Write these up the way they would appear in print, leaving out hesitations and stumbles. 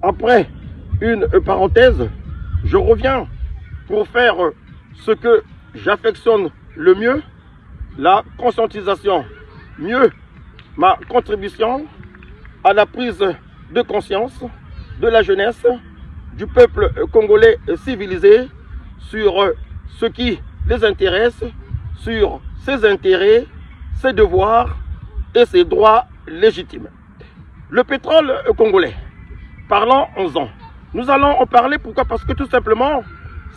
Après une parenthèse, je reviens pour faire ce que j'affectionne le mieux, la conscientisation. Mieux, ma contribution à la prise de conscience de la jeunesse, du peuple congolais civilisé sur ce qui les intéresse, sur ses intérêts, ses devoirs et ses droits légitimes. Le pétrole congolais, parlons-en. Nous allons en parler, pourquoi? Parce que tout simplement,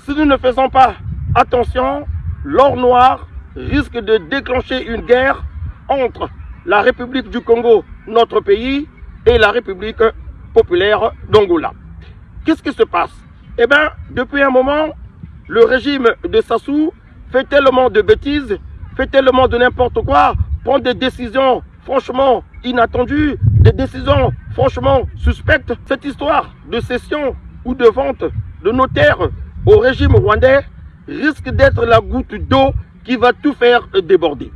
si nous ne faisons pas attention, l'or noir risque de déclencher une guerre entre la République du Congo, notre pays, et la République populaire d'Angola. Qu'est-ce qui se passe? Eh bien, depuis un moment, le régime de Sassou fait tellement de bêtises, fait tellement de n'importe quoi, prend des décisions franchement inattendues, des décisions franchement suspectes. Cette histoire de cession ou de vente de nos terres au régime rwandais risque d'être la goutte d'eau qui va tout faire déborder.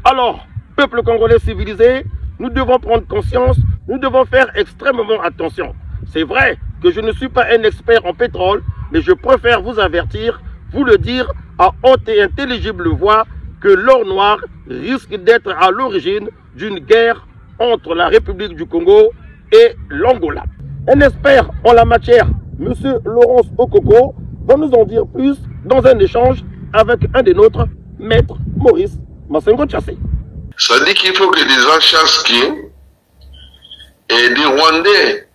Alors, peuple congolais civilisé, nous devons prendre conscience, nous devons faire extrêmement attention. C'est vrai que je ne suis pas un expert en pétrole, mais je préfère vous avertir, vous le dire à haute et intelligible voix que l'or noir risque d'être à l'origine d'une guerre entre la République du Congo et l'Angola. Un expert en la matière, M. Laurence Okoko, va nous en dire plus dans un échange avec un des nôtres, Maître Maurice Massengo Tchassé. Ça dit qu'il faut que les gens chassent et des Rwandais,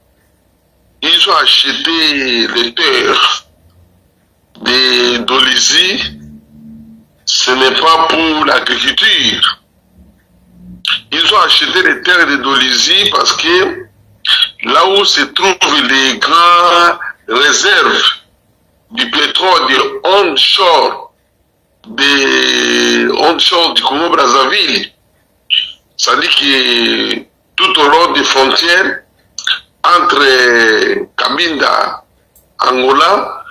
ils ont acheté les terres des Dolisie. Ce n'est pas pour l'agriculture. Ils ont acheté les terres de Dolisie parce que là où se trouvent les grandes réserves du pétrole onshore du Congo-Brazzaville, ça dit que tout au long des frontières entre Cabinda, Angola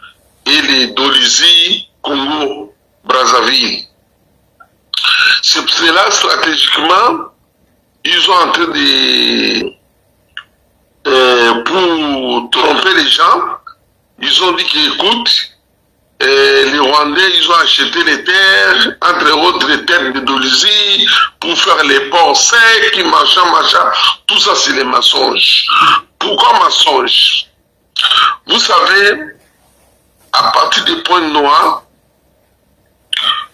et les Dolisie, Congo-Brazzaville. C'est cela, stratégiquement, ils sont en train de, pour tromper les gens, ils ont dit qu'écoute, les Rwandais, ils ont acheté les terres, entre autres les terres de Dolisie, pour faire les ports secs, machin. Tout ça, c'est les mensonges. Pourquoi mensonges? Vous savez, à partir des points noirs,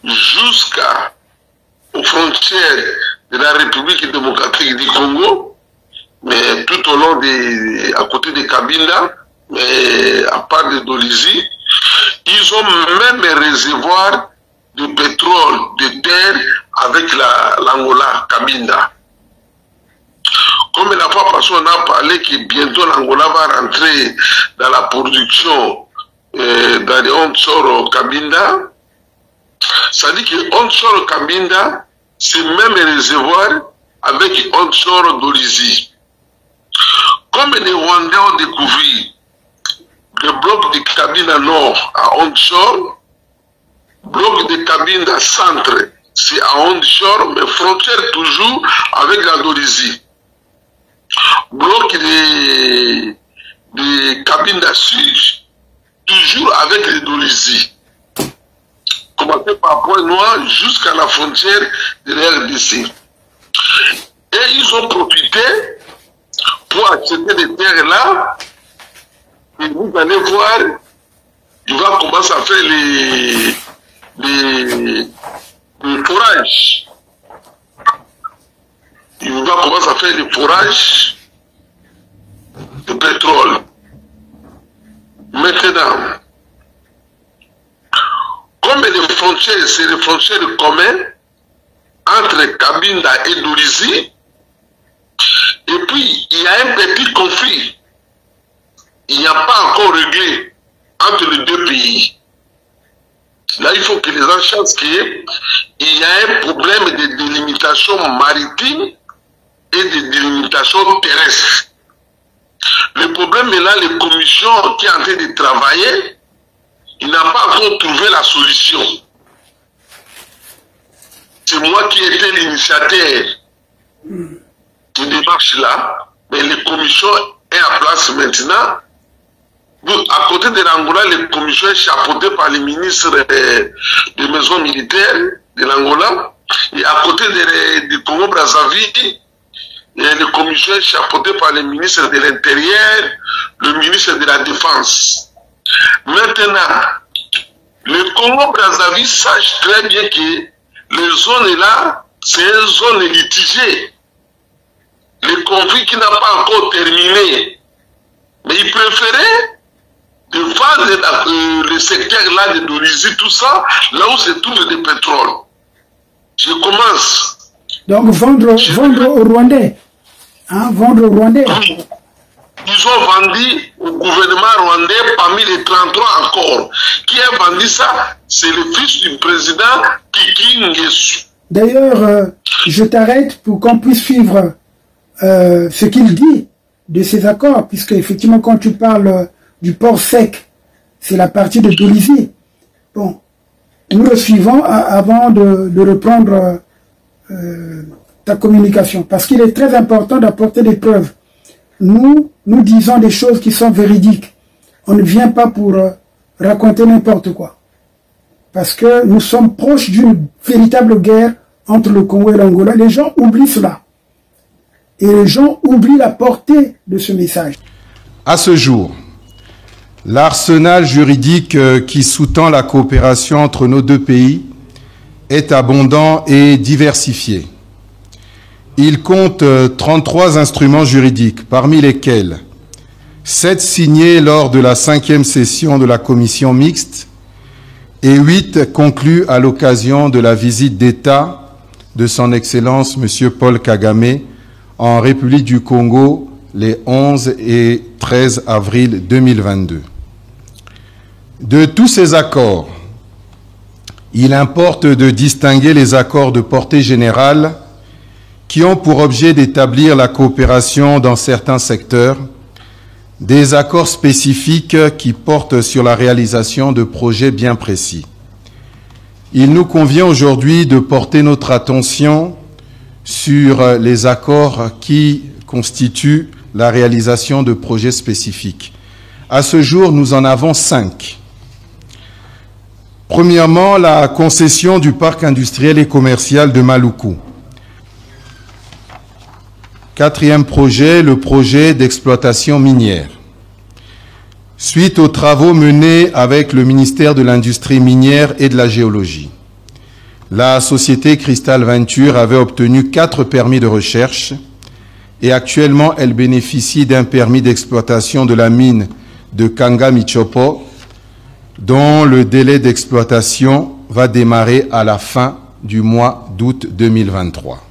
jusqu'aux frontières de la République démocratique du Congo, mais tout au long à côté de Cabinda, mais à part de Dolisie, ils ont même un réservoir de pétrole, de terre avec l'Angola, Cabinda. Comme la fois passée, on a parlé que bientôt l'Angola va rentrer dans la production dans les onshore Cabinda. Ça dit que onshore Cabinda, c'est même un réservoir avec onshore Dolisie. Comme les Rwandais ont découvert le bloc de Cabinda Nord à onshore, bloc de Cabinda Centre, c'est à onshore, mais frontière toujours avec la Dolisie. Bloc de Cabinda Sud, toujours avec les Dolisie. Commencé par Point Noir jusqu'à la frontière de la RDC. Et ils ont profité pour acheter des terres là. Et vous allez voir, il va commencer à faire les forages. Il va commencer à faire les forages de pétrole. Maintenant, comme les frontières, c'est les frontières communes entre Cabinda et Dolisie, et puis il y a un petit conflit. Il n'y a pas encore réglé entre les deux pays. Là, il faut que les gens sachent qu'il y a un problème de délimitation maritime et de délimitation terrestre. Le problème est là, les commissions qui sont en train de travailler, il n'a pas encore trouvé la solution. C'est moi qui étais l'initiateur de démarche là, mais les commissions est en place maintenant. À côté de l'Angola, les commissions chapeautées par les ministres des maisons militaires de l'Angola. Et à côté du Congo-Brazzaville, il y a les commissions chapeautées par les ministres de l'Intérieur, le ministre de la Défense. Maintenant, le Congo-Brazzaville sache très bien que les zones là, c'est une zone litigée. Le conflit qui n'a pas encore terminé. Mais il préférait de vendre le secteur là de Dolisie, tout ça, là où se trouve du pétrole. Je commence. Donc vendre aux Rwandais. Hein, vendre aux Rwandais. Ils ont vendu au gouvernement rwandais parmi les 33 encore. Qui a vendu ça? C'est le fils du président Kiki Ngesu. D'ailleurs, je t'arrête pour qu'on puisse suivre ce qu'il dit de ces accords, puisque effectivement quand tu parles du port sec, c'est la partie de Dolisie. Bon, nous le suivons avant de reprendre ta communication, parce qu'il est très important d'apporter des preuves. Nous disons des choses qui sont véridiques. On ne vient pas pour raconter n'importe quoi. Parce que nous sommes proches d'une véritable guerre entre le Congo et l'Angola. Les gens oublient cela. Et les gens oublient la portée de ce message. À ce jour, l'arsenal juridique qui sous-tend la coopération entre nos deux pays est abondant et diversifié. Il compte 33 instruments juridiques, parmi lesquels 7 signés lors de la 5e session de la commission mixte et 8 conclus à l'occasion de la visite d'État de son Excellence M. Paul Kagame en République du Congo les 11 et 13 avril 2022. De tous ces accords, il importe de distinguer les accords de portée générale qui ont pour objet d'établir la coopération dans certains secteurs, des accords spécifiques qui portent sur la réalisation de projets bien précis. Il nous convient aujourd'hui de porter notre attention sur les accords qui constituent la réalisation de projets spécifiques. À ce jour, nous en avons 5. Premièrement, la concession du parc industriel et commercial de Maluku. 4e projet, le projet d'exploitation minière. Suite aux travaux menés avec le ministère de l'Industrie minière et de la Géologie, la société Crystal Venture avait obtenu 4 permis de recherche et actuellement elle bénéficie d'un permis d'exploitation de la mine de Kanga Michopo dont le délai d'exploitation va démarrer à la fin du mois d'août 2023.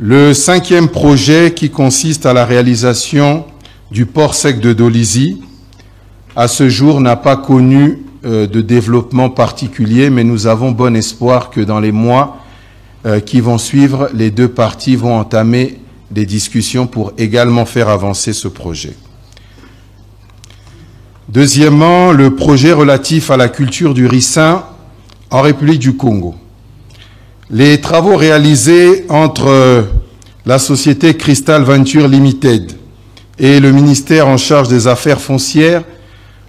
Le 5e projet qui consiste à la réalisation du port sec de Dolisie, à ce jour n'a pas connu de développement particulier, mais nous avons bon espoir que dans les mois qui vont suivre, les deux parties vont entamer des discussions pour également faire avancer ce projet. Deuxièmement, le projet relatif à la culture du ricin en République du Congo. Les travaux réalisés entre la société Crystal Venture Limited et le ministère en charge des affaires foncières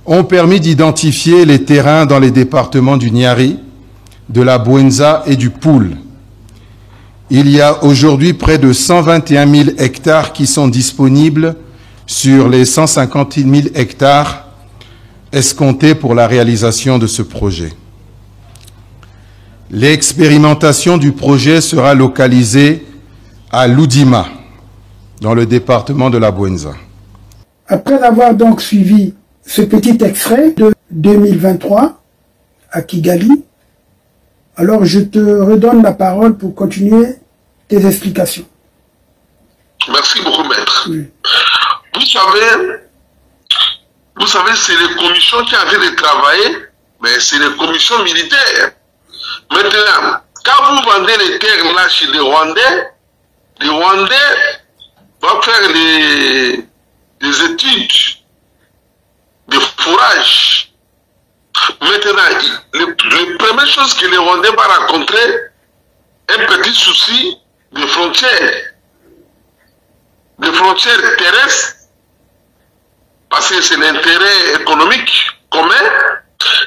ont permis d'identifier les terrains dans les départements du Niari, de la Bouenza et du Poul. Il y a aujourd'hui près de 121 000 hectares qui sont disponibles sur les 150 000 hectares escomptés pour la réalisation de ce projet. L'expérimentation du projet sera localisée à Loudima, dans le département de la Bouenza. Après avoir donc suivi ce petit extrait de 2023 à Kigali, alors je te redonne la parole pour continuer tes explications. Merci beaucoup, maître. Oui. Vous savez, c'est les commissions qui avaient de travailler, mais c'est les commissions militaires. Maintenant, quand vous vendez les terres là chez les Rwandais vont faire des études de fourrage. Maintenant, la première chose que les Rwandais vont rencontrer, un petit souci de frontières terrestres parce que c'est l'intérêt économique commun,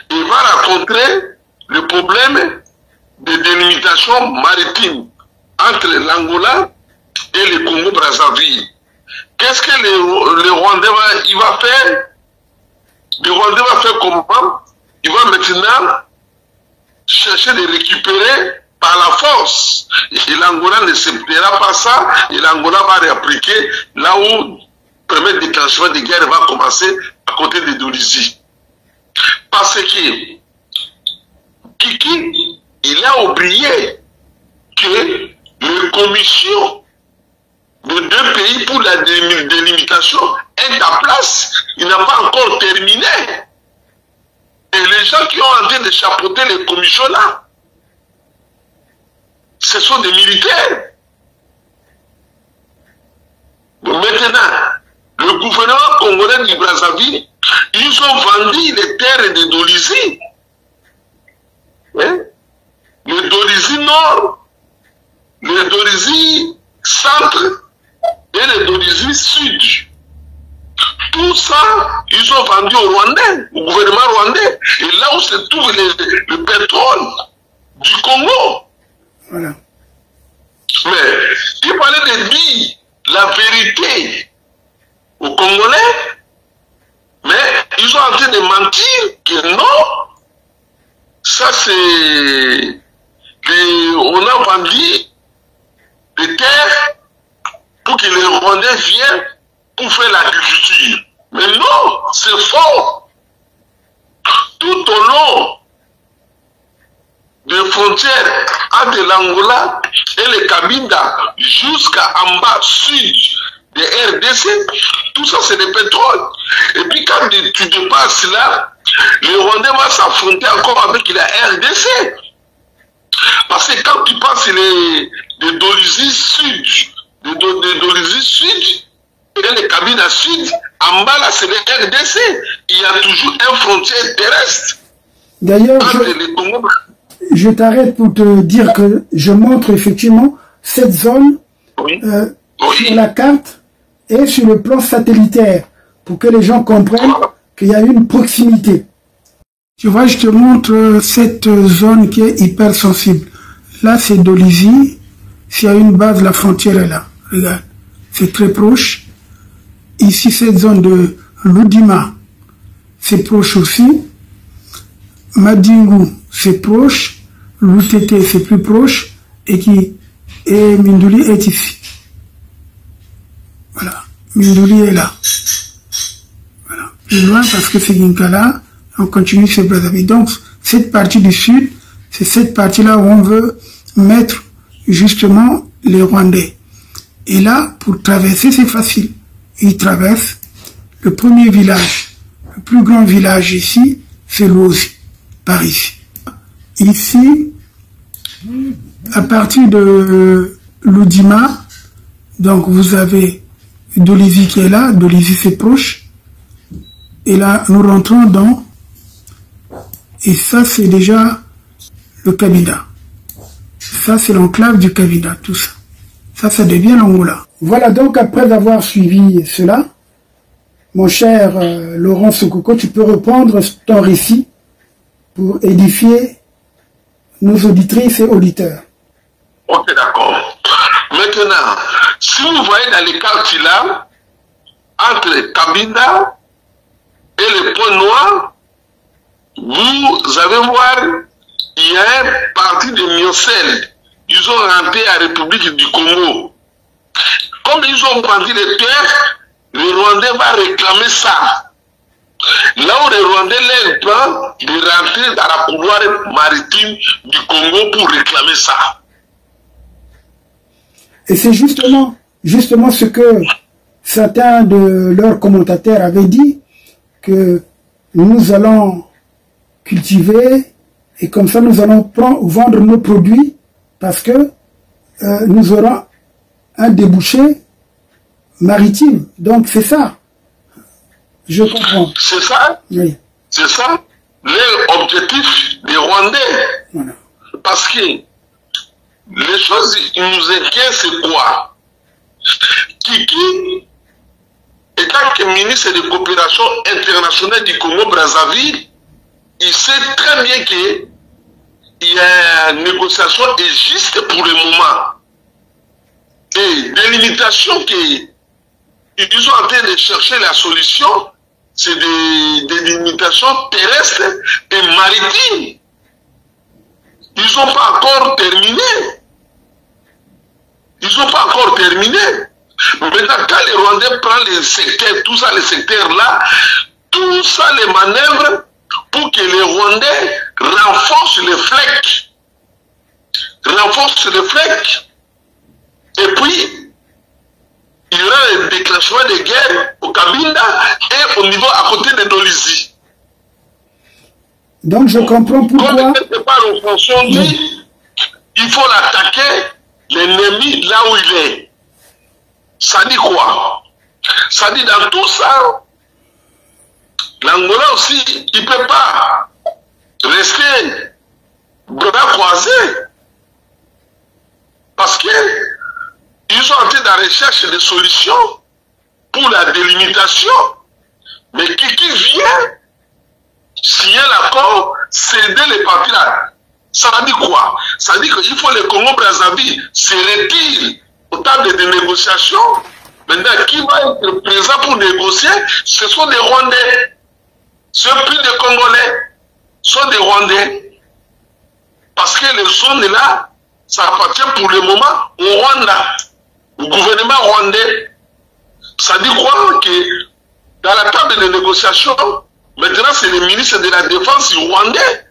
il va rencontrer le problème de délimitation maritime entre l'Angola et le Congo-Brazzaville. Qu'est-ce que le Rwandais va faire? Le Rwandais va faire comment? Il va maintenant chercher de récupérer par la force. Et l'Angola ne acceptera pas ça, et l'Angola va réappliquer là où le premier déclenchement de guerre va commencer à côté de Dolisie. Parce que Kiki, il a oublié que la commission de deux pays pour la délimitation est en place. Il n'a pas encore terminé. Et les gens qui ont en train de chapeauter les commissions là, ce sont des militaires. Maintenant, le gouvernement congolais du Brazzaville, ils ont vendu les terres de Dolisie. Hein? Le Dolisie Nord, le Dolisie Centre et le Dolisie Sud. Tout ça, ils ont vendu au Rwandais, au gouvernement rwandais. Et là où se trouve le pétrole du Congo. Voilà. Mais il fallait de dire la vérité aux Congolais, mais ils sont en train de mentir que non, ça c'est... On a vendu des terres pour que les Rwandais viennent pour faire l'agriculture. Mais non, c'est faux. Tout au long des frontières entre l'Angola et le Cabinda jusqu'à en bas sud de RDC, tout ça c'est du pétrole. Et puis quand tu dépasses là, le Rwandais va s'affronter encore avec la RDC. Parce que quand tu passes de Dolisie Sud, de Dolisie Sud et le Cabinda Sud, en bas là c'est le RDC. Il y a toujours une frontière terrestre. D'ailleurs, je t'arrête pour te dire que je montre effectivement cette zone sur la carte et sur le plan satellitaire pour que les gens comprennent qu'il y a une proximité. Tu vois, je te montre cette zone qui est hyper sensible. Là, c'est Dolisie. S'il y a une base, la frontière est là. Regarde, c'est très proche. Ici, cette zone de Ludima, c'est proche aussi. Madingu, c'est proche. Lutete, c'est plus proche. Et Mindouli est ici. Voilà. Mindouli est là. Voilà. Plus loin parce que c'est Ginkala. On continue sur Brazzaville. Donc, cette partie du sud, c'est cette partie-là où on veut mettre justement les Rwandais. Et là, pour traverser, c'est facile. Ils traversent le premier village. Le plus grand village ici, c'est Lozi, par ici. Ici, à partir de Ludima, donc vous avez Dolisie qui est là. Dolisie, c'est proche. Et là, nous rentrons dans... Et ça, c'est déjà le Cabinda. Ça, c'est l'enclave du Cabinda, tout ça. Ça devient l'Angola. Voilà, donc après avoir suivi cela, mon cher Laurent Sokoko, tu peux reprendre ton récit pour édifier nos auditrices et auditeurs. Ok, d'accord. Maintenant, si vous voyez dans les cartes là, entre Cabinda et le point noir, vous allez voir, il y a un parti de Miocel. Ils ont rentré à la République du Congo. Comme ils ont vendu les terres, le Rwandais va réclamer ça. Là où le Rwandais lève le plan de rentrer dans la couloir maritime du Congo pour réclamer ça. Et c'est justement ce que certains de leurs commentateurs avaient dit, que nous allons cultiver et comme ça nous allons vendre nos produits parce que nous aurons un débouché maritime. Donc c'est ça. Je comprends. C'est ça? Oui. C'est ça l'objectif des Rwandais. Voilà. Parce que les choses qui nous inquiètent, c'est quoi? Kiki est tant que ministre de coopération internationale du Congo-Brazzaville, il sait très bien qu'il y a une négociation juste pour le moment. Et des limitations qu'ils sont en train de chercher la solution, c'est des limitations terrestres et maritimes. Ils n'ont pas encore terminé. Ils n'ont pas encore terminé. Maintenant, quand les Rwandais prennent les secteurs, tout ça, les secteurs-là, tout ça, les manœuvres pour que les Rwandais renforcent les flecs. Renforcent les flecs. Et puis, il y aura un déclenchement de guerre au Cabinda et au niveau à côté de Dolisie. Donc je comprends pourquoi. Quand quelque part au fonction dit, il faut l'attaquer, l'ennemi là où il est. Ça dit quoi? Ça dit dans tout ça, l'Angola aussi, il ne peut pas rester bras croisés. Parce que ils sont en train de recherche de solutions pour la délimitation. Mais qui vient signer l'accord, céder les papiers là. Ça dit quoi? Ça dit qu'il faut le Congo-Brazzaville se retire aux tables de négociation. Maintenant, qui va être présent pour négocier? Ce sont des Rwandais. Ce sont plus des Congolais. Ce sont des Rwandais. Parce que les zones là, ça appartient pour le moment au Rwanda. Le gouvernement rwandais. Ça dit quoi? Que dans la table de négociation, maintenant c'est le ministre de la Défense rwandais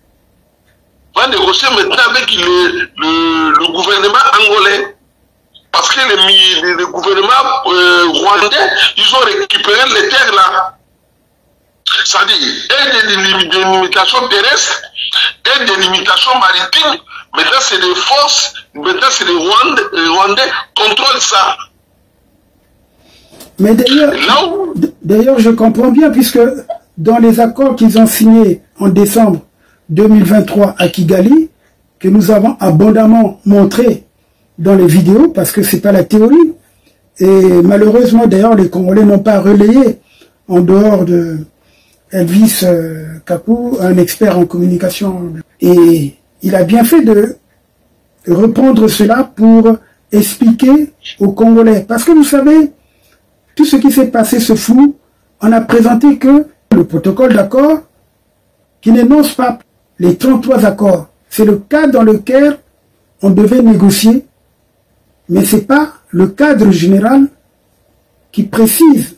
va négocier maintenant avec le gouvernement angolais. Parce que le gouvernement rwandais, ils ont récupéré les terres là. C'est-à-dire, des limitations terrestres et des limitations maritimes. Maintenant, c'est les forces, maintenant, c'est les Rwandais contrôlent ça. Mais d'ailleurs, je comprends bien, puisque dans les accords qu'ils ont signés en décembre 2023 à Kigali, que nous avons abondamment montré dans les vidéos, parce que c'est pas la théorie, et malheureusement, d'ailleurs, les Congolais n'ont pas relayé, en dehors de Elvis Kakou, un expert en communication, et il a bien fait de reprendre cela pour expliquer aux Congolais. Parce que vous savez, tout ce qui s'est passé, ce flou, on a présenté que le protocole d'accord qui n'énonce pas les 33 accords. C'est le cadre dans lequel on devait négocier, mais ce n'est pas le cadre général qui précise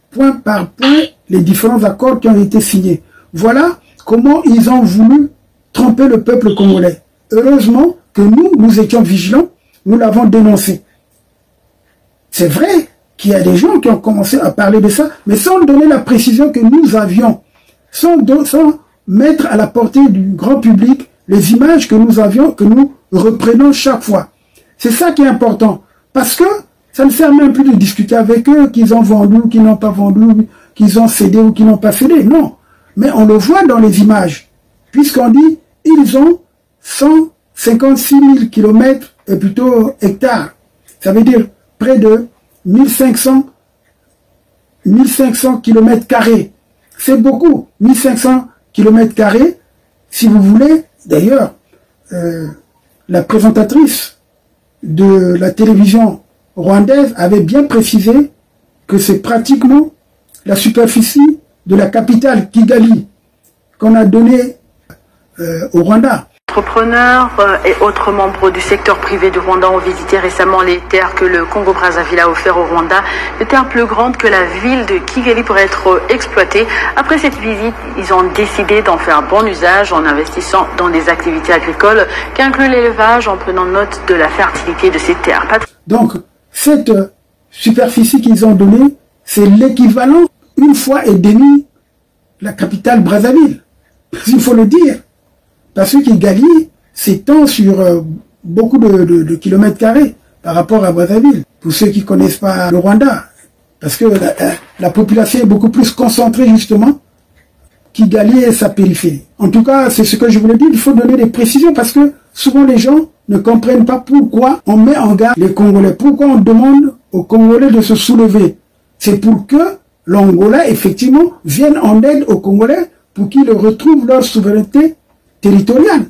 point par point les différents accords qui ont été signés. Voilà comment ils ont voulu tromper le peuple congolais. Heureusement que nous étions vigilants, nous l'avons dénoncé. C'est vrai qu'il y a des gens qui ont commencé à parler de ça, mais sans donner la précision que nous avions, sans mettre à la portée du grand public les images que nous avions, que nous reprenons chaque fois. C'est ça qui est important, parce que ça ne sert même plus de discuter avec eux, qu'ils ont vendu ou qu'ils n'ont pas vendu, qu'ils ont cédé ou qu'ils n'ont pas cédé, non. Mais on le voit dans les images, puisqu'on dit, ils ont 156 000 km, et plutôt hectares. Ça veut dire près de 1500 km². C'est beaucoup, 1500 km². Si vous voulez, d'ailleurs, la présentatrice de la télévision rwandaise avait bien précisé que c'est pratiquement la superficie de la capitale Kigali qu'on a donnée au Rwanda. Entrepreneurs et autres membres du secteur privé du Rwanda ont visité récemment les terres que le Congo-Brazzaville a offertes au Rwanda, des terres plus grandes que la ville de Kigali pour être exploitées. Après cette visite, ils ont décidé d'en faire bon usage en investissant dans des activités agricoles qui incluent l'élevage en prenant note de la fertilité de ces terres. Donc, cette superficie qu'ils ont donnée, c'est l'équivalent, une fois et demie, la capitale Brazzaville. Il faut le dire. Parce que Kigali s'étend sur beaucoup de kilomètres carrés par rapport à Brazzaville. Pour ceux qui ne connaissent pas le Rwanda, parce que la population est beaucoup plus concentrée justement, Kigali et sa périphérie. En tout cas, c'est ce que je voulais dire, il faut donner des précisions parce que souvent les gens ne comprennent pas pourquoi on met en garde les Congolais, pourquoi on demande aux Congolais de se soulever. C'est pour que l'Angola, effectivement, vienne en aide aux Congolais pour qu'ils retrouvent leur souveraineté territoriale.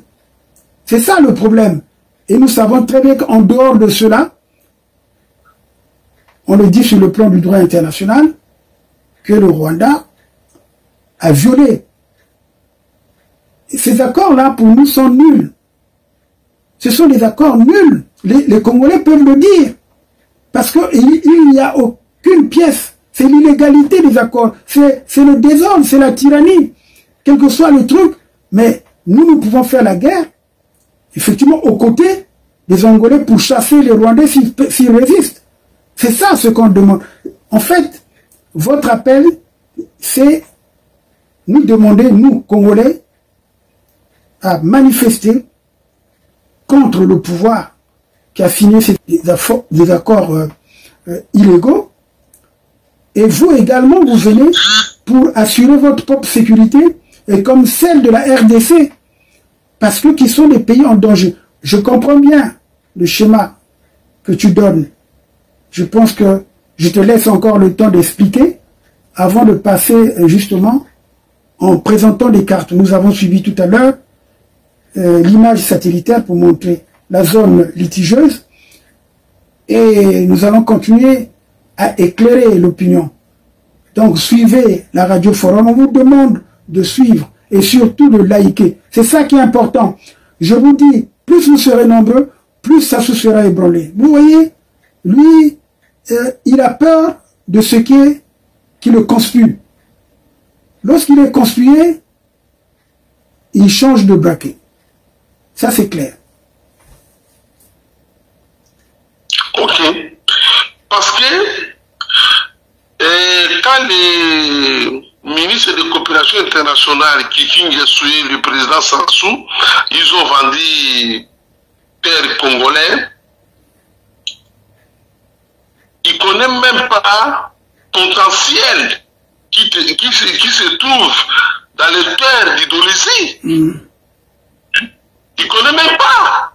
C'est ça le problème. Et nous savons très bien qu'en dehors de cela, on le dit sur le plan du droit international, que le Rwanda a violé. Ces accords-là, pour nous, sont nuls. Ce sont des accords nuls. Les Congolais peuvent le dire. Parce qu'il n'y a aucune pièce. C'est l'illégalité des accords. C'est le désordre, c'est la tyrannie. Quel que soit le truc. Mais nous pouvons faire la guerre, effectivement, aux côtés des Angolais pour chasser les Rwandais s'ils résistent. C'est ça ce qu'on demande. En fait, votre appel, c'est nous demander, nous, Congolais, à manifester contre le pouvoir qui a signé des accords illégaux. Et vous également, vous venez pour assurer votre propre sécurité et comme celle de la RDC, parce que qui sont des pays en danger. Je comprends bien le schéma que tu donnes. Je pense que je te laisse encore le temps d'expliquer avant de passer justement en présentant les cartes. Nous avons suivi tout à l'heure l'image satellitaire pour montrer la zone litigieuse et nous allons continuer à éclairer l'opinion. Donc suivez la Radio Forum, on vous demande de suivre et surtout de liker. C'est ça qui est important. Je vous dis, plus vous serez nombreux, plus ça se sera ébranlé. Vous voyez, lui, il a peur de ce qui le conspue. Lorsqu'il est conspué, il change de braquet. Ça, c'est clair. Ok. Parce que quand les ministres de coopération internationale qui Kingesui, le président Sassou, ils ont vendu terre congolais, ils ne connaissent même pas le potentiel qui se trouve dans les terres d'Indonésie. Ils ne connaissent même pas.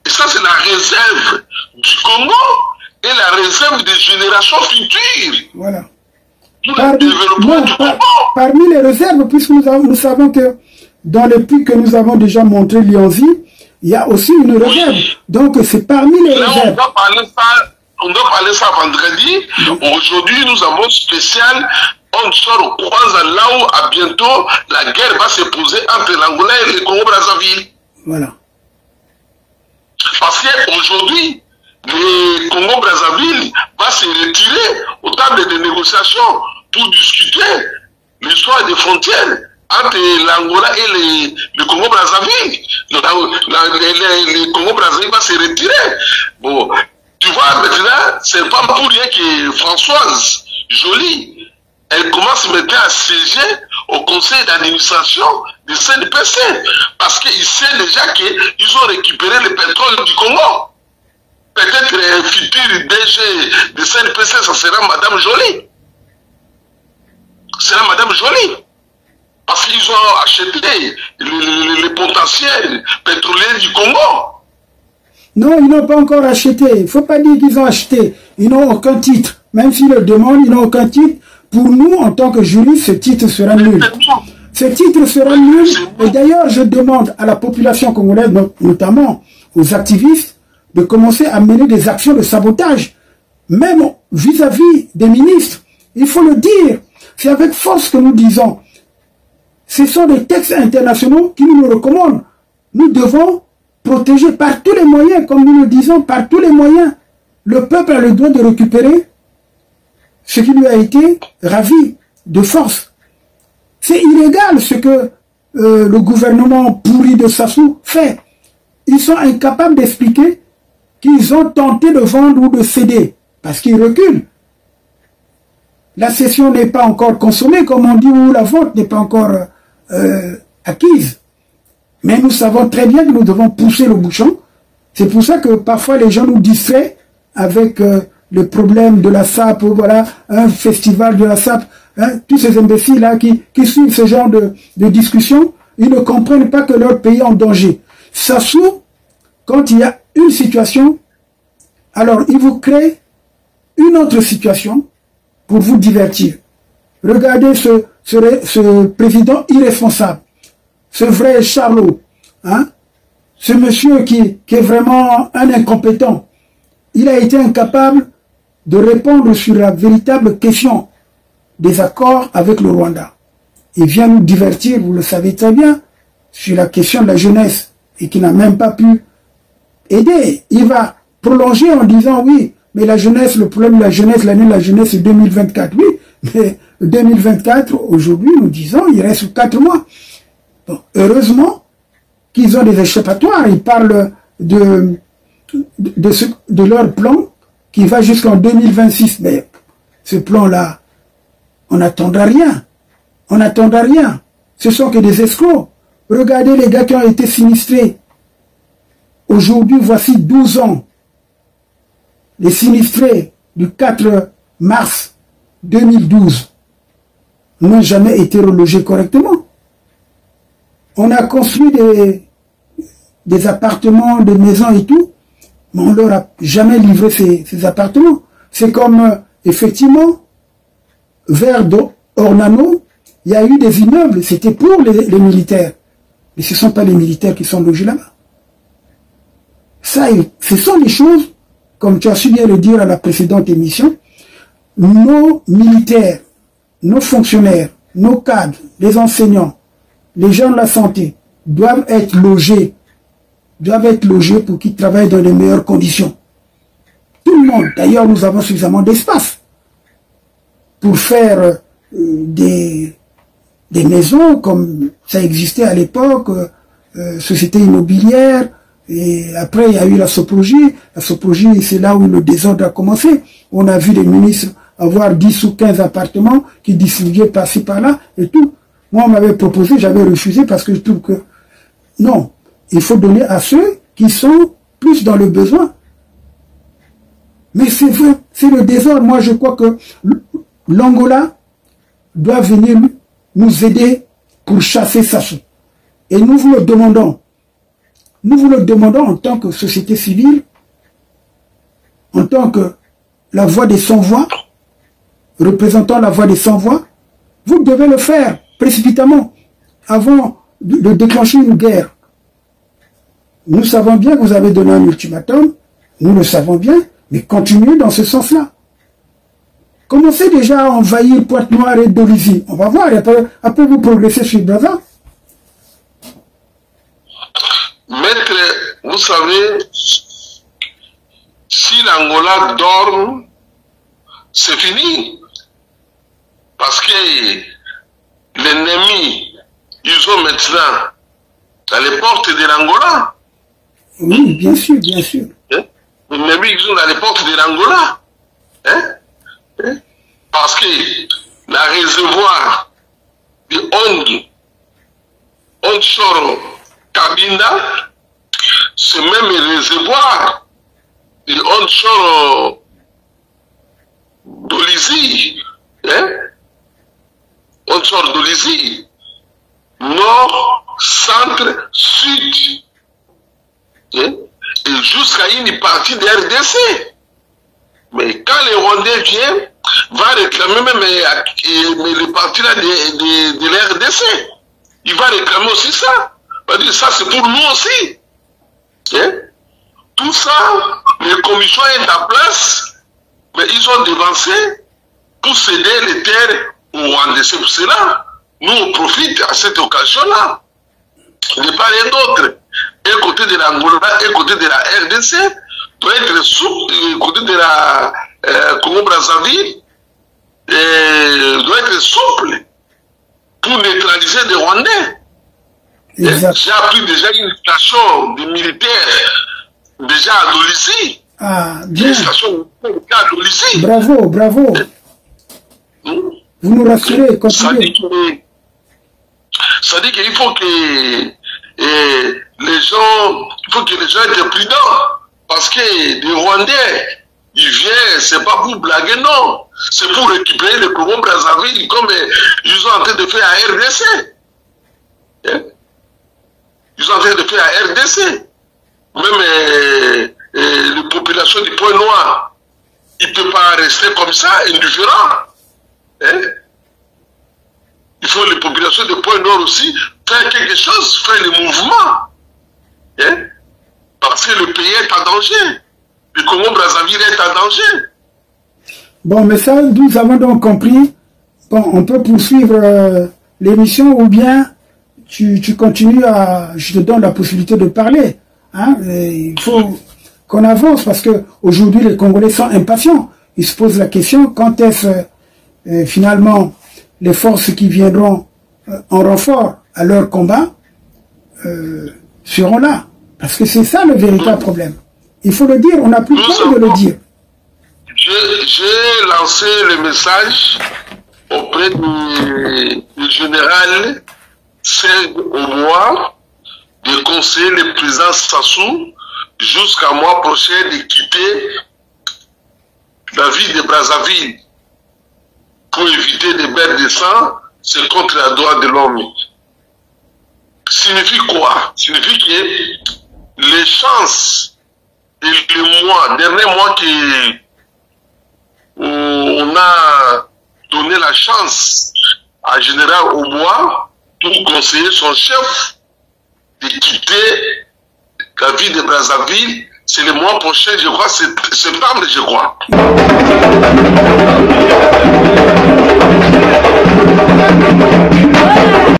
Et ça, c'est la réserve du Congo et la réserve des générations futures. Voilà. Pour le développement du Congo. Parmi les réserves, puisque nous savons que dans les puits que nous avons déjà montré, Lianzi, il y a aussi une réserve. Donc, c'est parmi les réserves. On doit parler ça vendredi. Aujourd'hui, nous avons spécial. On sort au croisant là où, à bientôt, la guerre va se poser entre l'Angola et le Congo-Brazzaville. Voilà. Parce qu'aujourd'hui, le Congo-Brazzaville va se retirer aux tables de négociation pour discuter l'histoire des frontières entre l'Angola et le Congo-Brazzaville. Le Congo-Brazzaville va se retirer. Bon, tu vois, maintenant, c'est pas pour rien que Françoise Joly, elle commence maintenant à siéger au conseil d'administration du CNPC. Parce qu'il sait déjà qu'ils ont récupéré le pétrole du Congo. Peut-être le futur DG du CNPC, ça sera Madame Joly. C'est Madame Joly. Parce qu'ils ont acheté le potentiel pétrolier du Congo. Non, ils n'ont pas encore acheté. Il ne faut pas dire qu'ils ont acheté. Ils n'ont aucun titre. Même s'ils le demandent, ils n'ont aucun titre. Pour nous, en tant que juristes, ce titre sera nul. Ce titre sera nul. Et d'ailleurs, je demande à la population congolaise, notamment aux activistes, de commencer à mener des actions de sabotage. Même vis-à-vis des ministres. Il faut le dire. C'est avec force que nous disons. Ce sont des textes internationaux qui nous le recommandent. Nous devons protéger par tous les moyens, comme nous le disons, par tous les moyens. Le peuple a le droit de récupérer ce qui lui a été ravi de force. C'est illégal ce que le gouvernement pourri de Sassou fait. Ils sont incapables d'expliquer qu'ils ont tenté de vendre ou de céder, parce qu'ils reculent. La cession n'est pas encore consommée, comme on dit, ou la vente n'est pas encore acquise. Mais nous savons très bien que nous devons pousser le bouchon. C'est pour ça que parfois les gens nous distraient avec le problème de la SAP, voilà, un festival de la SAP, hein, tous ces imbéciles-là qui suivent ce genre de discussion, ils ne comprennent pas que leur pays est en danger. Sassou, quand il y a une situation, alors il vous crée une autre situation pour vous divertir. Regardez ce président irresponsable, ce vrai charlot, hein? Ce monsieur qui est vraiment un incompétent. Il a été incapable de répondre sur la véritable question des accords avec le Rwanda. Il vient nous divertir, vous le savez très bien, sur la question de la jeunesse et qui n'a même pas pu aider. Il va prolonger en disant oui, mais la jeunesse, le problème de la jeunesse, l'année de la jeunesse c'est 2024. Oui, mais 2024, aujourd'hui, nous disons, il reste 4 mois. Bon, heureusement qu'ils ont des échappatoires. Ils parlent de leur plan qui va jusqu'en 2026. Mais ce plan-là, on n'attendra rien. On n'attendra rien. Ce sont que des escrocs. Regardez les gars qui ont été sinistrés. Aujourd'hui, voici 12 ans. Les sinistrés du 4 mars 2012 n'ont jamais été relogés correctement. On a construit des appartements, des maisons et tout, mais on ne leur a jamais livré ces appartements. C'est comme, effectivement, vers Ornano, il y a eu des immeubles, c'était pour les militaires. Mais ce ne sont pas les militaires qui sont logés là-bas. Ça, ce sont les choses, comme tu as su bien le dire à la précédente émission, nos militaires, nos fonctionnaires, nos cadres, les enseignants, les gens de la santé doivent être logés pour qu'ils travaillent dans les meilleures conditions. Tout le monde. D'ailleurs, nous avons suffisamment d'espace pour faire des maisons comme ça existait à l'époque, société immobilière, et après il y a eu la Soprogie. La Soprogie, c'est là où le désordre a commencé. On a vu les ministres avoir 10 ou 15 appartements qui distribuaient par-ci par-là et tout. Moi, on m'avait proposé, j'avais refusé parce que je trouve que non, il faut donner à ceux qui sont plus dans le besoin. Mais c'est vrai, c'est le désordre. Moi, je crois que l'Angola doit venir nous aider pour chasser Sassou. Et nous vous le demandons. Nous vous le demandons en tant que société civile, en tant que la voix des sans-voix, représentant la voix des sans-voix. Vous devez le faire précipitamment, avant de déclencher une guerre. Nous savons bien que vous avez donné un ultimatum, nous le savons bien, mais continuez dans ce sens-là. Commencez déjà à envahir Pointe-Noire et Dolisie. On va voir, après vous progressez sur Brazza. Maître, vous savez, si l'Angola dort, c'est fini. Parce que l'ennemi, ils ont maintenant à les portes de l'Angola. Oui, bien sûr, bien sûr. Hein? L'ennemi, ils sont à les portes de l'Angola. Hein? Hein? Parce que la réservoir de Onshore Cabinda, ce même réservoir de Onshore Dolisie, hein? Onshore Dolisie, nord, centre, sud, hein? Et jusqu'à une partie de RDC. Mais quand les Rwandais viennent, va réclamer même les parties là de l'RDC. Il va réclamer aussi ça. Il va dire ça c'est pour nous aussi. Hein? Tout ça, les commissions sont en place, mais ils ont devancé pour céder les terres aux Rwandais. C'est pour cela, nous on profite à cette occasion-là. De part et d'autre, un côté de l'Angola, un côté de la RDC, doit être souple, côté de la Congo-Brazzaville, doit être souple pour neutraliser les Rwandais. J'ai appris déjà une station de militaires déjà à Dolisie. Ah, bien. Une station militaire à Dolisie. Bravo, bravo. Vous nous rassurez, continuez. Ça dit qu'il faut que les gens soient prudents. Parce que les Rwandais, ils viennent, c'est pas pour blaguer, non. C'est pour récupérer le Congo-Brazzaville comme ils sont en train de faire à RDC. Hein? Ils sont en train de faire à RDC. Même les populations du Point Noir, ils ne peuvent pas rester comme ça, indifférents. Hein? Il faut les populations de Point Nord aussi faire quelque chose, faire le mouvement. Hein? Parce que le pays est en danger. Le Congo-Brazzaville est en danger. Bon, mais ça, nous avons donc compris. Bon, on peut poursuivre l'émission ou bien tu continues à... Je te donne la possibilité de parler. Hein? Il faut qu'on avance parce que aujourd'hui les Congolais sont impatients. Ils se posent la question quand est-ce finalement les forces qui viendront en renfort à leur combat seront là. Parce que c'est ça le véritable problème. Il faut le dire, on n'a plus peur de le dire. J'ai lancé le message auprès du général Serge Omoa de conseiller le président Sassou jusqu'à mois prochain de quitter la ville de Brazzaville pour éviter des bains de sang, c'est contre la droit de l'homme. Signifie quoi? Signifie que les chances et le dernier mois on a donné la chance à Général Omoa pour conseiller son chef de quitter la ville de Brazzaville. C'est le mois prochain, je crois, c'est septembre, je crois.